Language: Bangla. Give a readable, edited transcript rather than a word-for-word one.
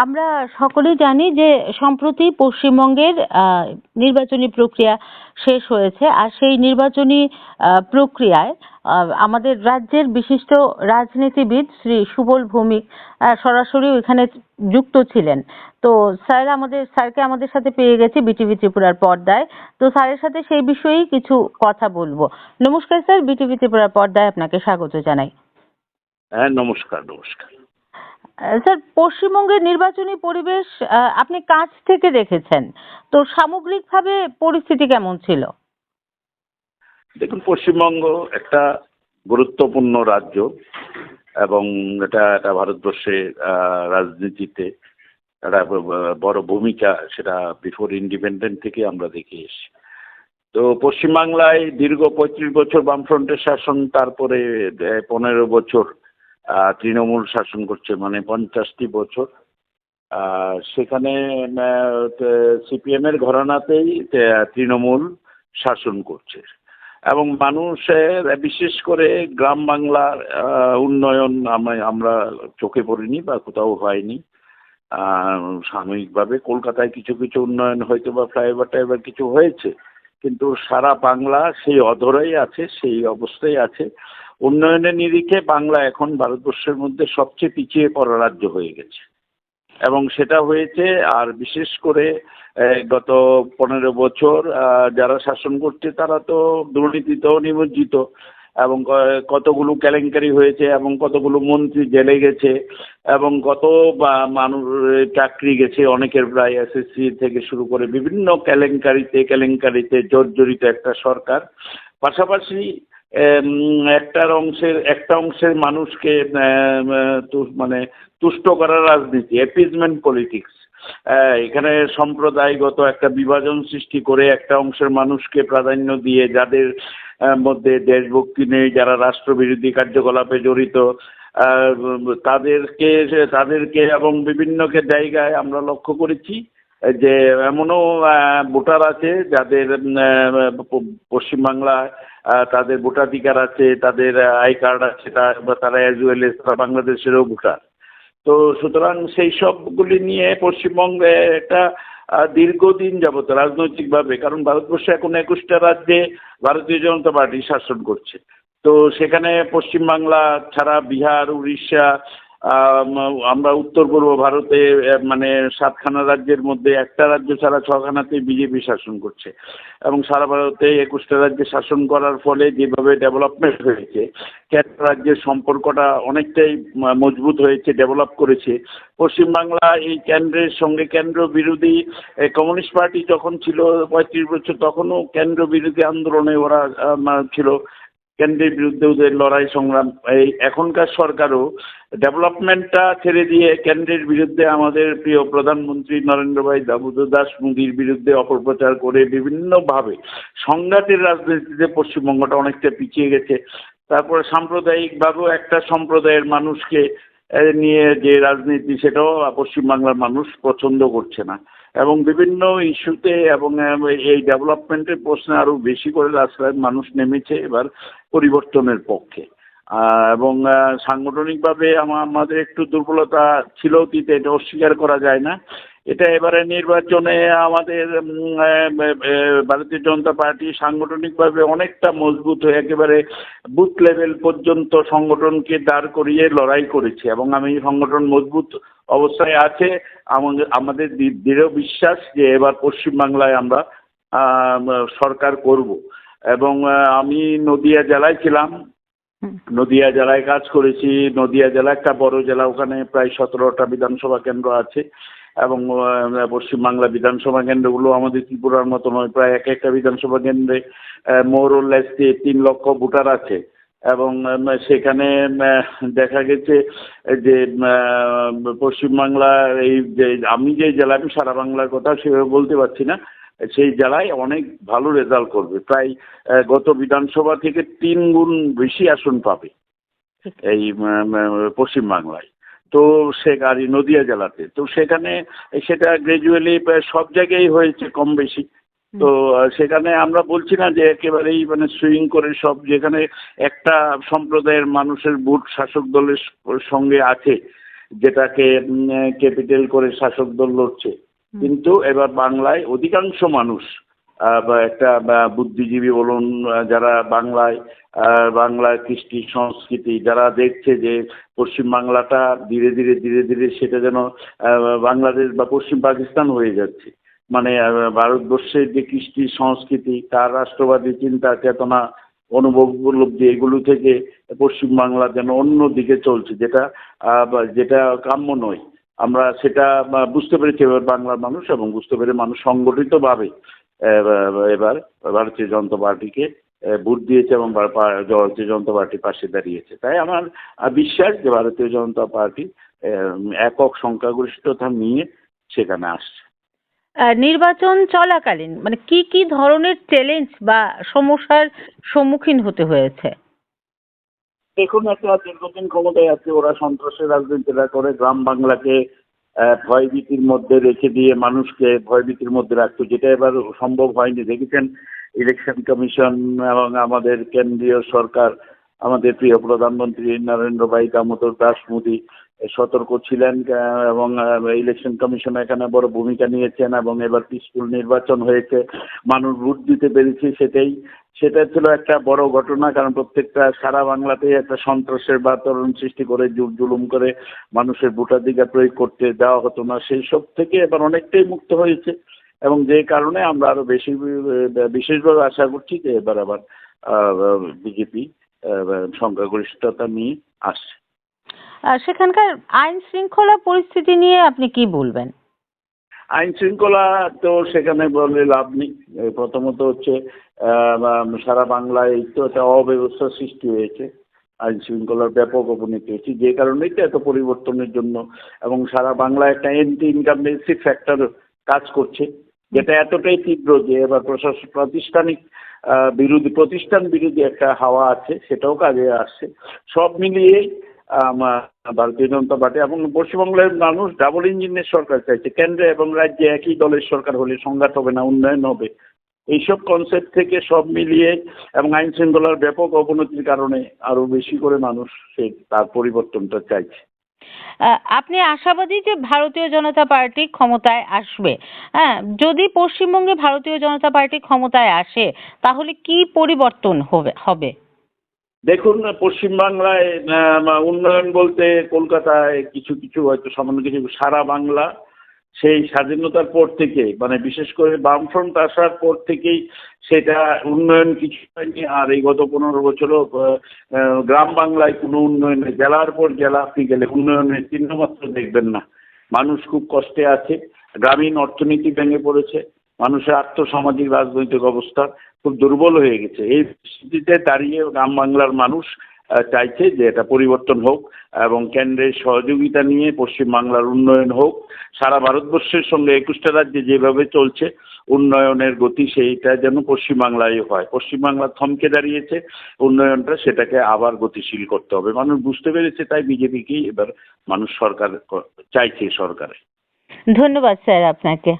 আমরা সকলেই জানি যে সম্প্রতি পশ্চিমবঙ্গের নির্বাচনী প্রক্রিয়া শেষ হয়েছে, আর সেই নির্বাচনী প্রক্রিয়ায় আমাদের রাজ্যের বিশিষ্ট রাজনীতিবিদ শ্রী সুবল ভৌমিক সরাসরি ওইখানে যুক্ত ছিলেন। তো স্যারকে আমাদের সাথে পেয়ে গেছি বিটিভি ত্রিপুরার পর্দায়। তো স্যারের সাথে সেই বিষয়েই কিছু কথা বলবো। নমস্কার স্যার, বিটিভি ত্রিপুরার পর্দায় আপনাকে স্বাগত জানাই। হ্যাঁ, নমস্কার। স্যার, পশ্চিমবঙ্গের নির্বাচনী পরিবেশ আপনি কাছ থেকে দেখেছেন, তো সামগ্রিকভাবে পরিস্থিতি কেমন ছিল? দেখুন, পশ্চিমবঙ্গ একটা গুরুত্বপূর্ণ রাজ্য এবং এটা ভারতবর্ষের রাজনীতিতে একটা বড় ভূমিকা, সেটা বিফোর ইন্ডিপেন্ডেন্ট থেকে আমরা দেখে এসেছি। তো পশ্চিমবাংলায় দীর্ঘ 35 বছর বামফ্রন্টের শাসন, তারপরে 15 বছর তৃণমূল শাসন করছে, মানে 50টি বছর। সেখানে সিপিএমের ঘরানাতেই তৃণমূল শাসন করছে এবং মানুষের, বিশেষ করে গ্রাম বাংলার উন্নয়ন আমরা চোখে পড়িনি বা কোথাও হয়নি। সাময়িকভাবে কলকাতায় কিছু কিছু উন্নয়ন হয়তো বা ফ্লাইওভার টাইভার কিছু হয়েছে, কিন্তু সারা বাংলা সেই অধরাই আছে, সেই অবস্থায় আছে। উন্নয়নের নিরিখে বাংলা এখন ভারতবর্ষের মধ্যে সবচেয়ে পিছিয়ে পড়া রাজ্য হয়ে গেছে এবং সেটা হয়েছে। আর বিশেষ করে গত 15 বছর যারা শাসন করছে তারা তো দুর্নীতিতেও নিমজ্জিত এবং কতগুলো কেলেঙ্কারি হয়েছে এবং কতগুলো মন্ত্রী জেলে গেছে এবং কত মানুষ চাকরি গেছে, অনেকের প্রায় এসএসসি থেকে শুরু করে বিভিন্ন কেলেঙ্কারিতে জর্জরিত একটা সরকার। পাশাপাশি একটা অংশের মানুষকে মানে তুষ্ট করার রাজনীতি, অ্যাপিজমেন্ট পলিটিক্স। এখানে সম্প্রদায়গত একটা বিভাজন সৃষ্টি করে একটা অংশের মানুষকে প্রাধান্য দিয়ে, যাদের মধ্যে দেশভক্তি নেই, যারা রাষ্ট্রবিরোধী কার্যকলাপে জড়িত, তাদেরকে এবং বিভিন্ন জায়গায় আমরা লক্ষ্য করেছি যে এমনও ভোটার আছে যাদের পশ্চিমবাংলায় তাদের ভোটাধিকার আছে, তাদের আই কার্ড আছে, তারা অ্যাজ ওয়েল এজ তারা বাংলাদেশেরও ভোটার। তো সুতরাং সেই সবগুলি নিয়ে পশ্চিমবঙ্গে একটা দীর্ঘদিন যাবত রাজনৈতিকভাবে, কারণ ভারতবর্ষে এখন 21টা রাজ্যে ভারতীয় জনতা পার্টি শাসন করছে। তো সেখানে পশ্চিমবাংলা ছাড়া বিহার, উড়িষ্যা, আমরা উত্তর পূর্ব ভারতে মানে 7খানা রাজ্যের মধ্যে একটা রাজ্য ছাড়া 6খানাতে বিজেপি শাসন করছে এবং সারা ভারতে 21টা রাজ্যে শাসন করার ফলে যেভাবে ডেভেলপমেন্ট হয়েছে, কেন্দ্র রাজ্যের সম্পর্কটা অনেকটাই মজবুত হয়েছে, ডেভেলপ করেছে। পশ্চিমবাংলা এই কেন্দ্রের সঙ্গে কেন্দ্র বিরোধী কমিউনিস্ট পার্টি যখন ছিল 35 বছর, তখনও কেন্দ্র বিরোধী আন্দোলনে ওরা ছিল, কেন্দ্রের বিরুদ্ধে ওদের লড়াই সংগ্রাম। এই এখনকার সরকারও ডেভেলপমেন্টটা ছেড়ে দিয়ে কেন্দ্রের বিরুদ্ধে আমাদের প্রিয় প্রধানমন্ত্রী নরেন্দ্র ভাই দামোদর দাস মোদীর বিরুদ্ধে অপপ্রচার করে বিভিন্নভাবে সংঘাতের রাজনীতিতে পশ্চিমবঙ্গটা অনেকটা পিছিয়ে গেছে। তারপরে সাম্প্রদায়িকভাবেও একটা সম্প্রদায়ের মানুষকে নিয়ে যে রাজনীতি, সেটাও পশ্চিমবাংলার মানুষ পছন্দ করছে না এবং বিভিন্ন ইস্যুতে এবং এই ডেভেলপমেন্টের প্রশ্নে আরও বেশি করে রাস্তায় মানুষ নেমেছে এবার পরিবর্তনের পক্ষে। এবং সাংগঠনিকভাবে আমাদের একটু দুর্বলতা ছিল অতীতে, এটা অস্বীকার করা যায় না। এটা এবারে নির্বাচনে আমাদের ভারতীয় জনতা পার্টি সাংগঠনিকভাবে অনেকটা মজবুত হয়ে একেবারে বুথ লেভেল পর্যন্ত সংগঠনকে দাঁড় করিয়ে লড়াই করেছে এবং আমি সংগঠন মজবুত অবস্থায় আছে। আমাদের দৃঢ় বিশ্বাস যে এবার পশ্চিমবাংলায় আমরা সরকার করব এবং আমি নদিয়া জেলায় ছিলাম, নদিয়া জেলায় কাজ করেছি। নদিয়া জেলা একটা বড় জেলা, ওখানে প্রায় 17টা বিধানসভা কেন্দ্র আছে এবং পশ্চিমবাংলা বিধানসভা কেন্দ্রগুলো আমাদের ত্রিপুরার মতো নয়, প্রায় একটা বিধানসভা কেন্দ্রে মোর অর লেস 3 লক্ষ ভোটার আছে এবং সেখানে দেখা গেছে যে পশ্চিমবাংলার এই যে আমি যে জেলা, আমি সারা বাংলার কথা সেভাবে বলতে পারছি না, সেই জেলায় অনেক ভালো রেজাল্ট করবে, প্রায় গত বিধানসভা থেকে 3 গুণ বেশি আসন পাবে এই পশ্চিমবাংলায়। তো আর নদিয়া জেলাতে তো সেখানে সেটা গ্র্যাজুয়ালি সব জায়গায় হয়েছে কম বেশি। তো সেখানে আমরা বলছি না যে একেবারেই মানে সুইং করে সব, যেখানে একটা সম্প্রদায়ের মানুষের ভোট শাসক দলের সঙ্গে আছে, যেটাকে ক্যাপিটাল করে শাসক দল লড়ছে। কিন্তু এবার বাংলায় অধিকাংশ মানুষ বা একটা বুদ্ধিজীবী বলুন, যারা বাংলায় কৃষ্টি সংস্কৃতি যারা দেখছে যে পশ্চিম বাংলাটা ধীরে ধীরে সেটা যেন বাংলাদেশ বা পশ্চিম পাকিস্তান হয়ে যাচ্ছে। মানে ভারতবর্ষের যে কৃষ্টি সংস্কৃতি, তার রাষ্ট্রবাদী চিন্তা চেতনা অনুভব উপলব্ধি এগুলো থেকে পশ্চিম বাংলা যেন অন্য দিকে চলছে, যেটা কাম্য নয়। আমরা সেটা বুঝতে পেরেছি এবার বাংলার মানুষ, এবং বুঝতে পেরে মানুষ সংগঠিতভাবে এবার ভারতীয় জনতা পার্টিকে ভোট দিয়েছে এবং ভারতীয় জনতা পার্টির পাশে দাঁড়িয়েছে। তাই আমার বিশ্বাস যে ভারতীয় জনতা পার্টি একক সংখ্যাগরিষ্ঠতা নিয়ে সেখানে আসছে। নির্বাচন চলাকালীন মানে কি কি ধরনের চ্যালেঞ্জ বা সমস্যার সম্মুখীন হতে হয়েছে? দেখুন, একটা দীর্ঘদিন ক্ষমতায় আছে, ওরা সন্ত্রাসের রাজনীতিটা করে গ্রাম বাংলাকে ভয়ভীতির মধ্যে রেখে দিয়ে মানুষকে ভয়ভীতির মধ্যে রাখতো, যেটা এবার সম্ভব হয়নি। দেখেছেন ইলেকশন কমিশন এবং আমাদের কেন্দ্রীয় সরকার, আমাদের প্রিয় প্রধানমন্ত্রী নরেন্দ্র ভাই দামোদর দাস মোদী সতর্ক ছিলেন এবং ইলেকশন কমিশন এখানে বড় ভূমিকা নিয়েছেন, এবং এবার পিসফুল নির্বাচন হয়েছে, মানুষ ভোট দিতে পেরেছে। সেটা ছিল একটা বড় ঘটনা, কারণ প্রত্যেকটা সারা বাংলাতেই একটা সন্ত্রাসের বাতাবরণ সৃষ্টি করে জুলুম করে মানুষের ভোটাধিকার প্রয়োগ করতে দেওয়া হতো না, সেই সব থেকে এবার অনেকটাই মুক্ত হয়েছে। এবং যে কারণে আমরা আরো বিশেষভাবে আশা করছি যে এবার আবার বিজেপি সংখ্যাগরিষ্ঠতা নিয়ে আসছে। সেখানকার আইন শৃঙ্খলা পরিস্থিতি নিয়ে আপনি কি বলবেন? আইন শৃঙ্খলা তো সেখানে বলে লাভ নেই। প্রথমত হচ্ছে সারা বাংলায় তো একটা অব্যবস্থা সৃষ্টি হয়েছে, আইন শৃঙ্খলার ব্যাপক অবনতি হয়েছে, যে কারণেই তো এত পরিবর্তনের জন্য। এবং সারা বাংলায় একটা অ্যান্টি ইনকামবেন্সি ফ্যাক্টর কাজ করছে, যেটা এতটাই তীব্র যে এবার প্রতিষ্ঠান বিরোধী একটা হাওয়া আছে, সেটাও কাজে আসছে। সব মিলিয়েই ভারতীয় জনতা পার্টি এবং পশ্চিমবঙ্গের মানুষ ডাবল ইঞ্জিনের সরকার চাইছে। কেন্দ্রে এবং রাজ্যে একই দলের সরকার হলে সংঘাত হবে না, উন্নয়ন হবে। এইসব কনসেপ্ট থেকে সব মিলিয়ে এবং আইন শৃঙ্খলার ব্যাপক অবনতির কারণে আরো বেশি করে মানুষ তার পরিবর্তনটা চাইছে। আপনি আশাবাদী যে ভারতীয় জনতা পার্টি ক্ষমতায় আসবে? হ্যাঁ, যদি পশ্চিমবঙ্গে ভারতীয় জনতা পার্টি ক্ষমতায় আসে তাহলে কি পরিবর্তন হবে? দেখুন, পশ্চিমবাংলায় উন্নয়ন বলতে কলকাতায় কিছু হয়তো সামান্য কিছু, সারা বাংলা সেই স্বাধীনতার পর থেকে মানে বিশেষ করে বামফ্রন্ট আসার পর থেকেই সেটা উন্নয়ন কিছু হয়নি। আর এই গত 15 বছরও গ্রাম বাংলায় কোনো উন্নয়ন নেই। জেলার পর জেলা আপনি গেলে উন্নয়নের চিহ্নমাত্র দেখবেন না। মানুষ খুব কষ্টে আছে, গ্রামীণ অর্থনীতি ভেঙে পড়েছে, মানুষের আর্থসামাজিক রাজনৈতিক অবস্থা খুব দুর্বল হয়ে গেছে। এই পরিস্থিতিতে দাঁড়িয়ে গ্রাম বাংলার মানুষ চাইছে যে এটা পরিবর্তন হোক এবং কেন্দ্রের সহযোগিতা নিয়ে পশ্চিমবাংলার উন্নয়ন হোক। সারা ভারতবর্ষের সঙ্গে 21টা রাজ্যে যেভাবে চলছে উন্নয়নের গতি, সেইটা যেন পশ্চিমবাংলায় হয়। পশ্চিমবাংলা থমকে দাঁড়িয়েছে, উন্নয়নটা সেটাকে আবার গতিশীল করতে হবে। মানুষ বুঝতে পেরেছে, তাই বিজেপিকেই এবার মানুষ সরকার চাইছে সরকারে। ধন্যবাদ স্যার আপনাকে।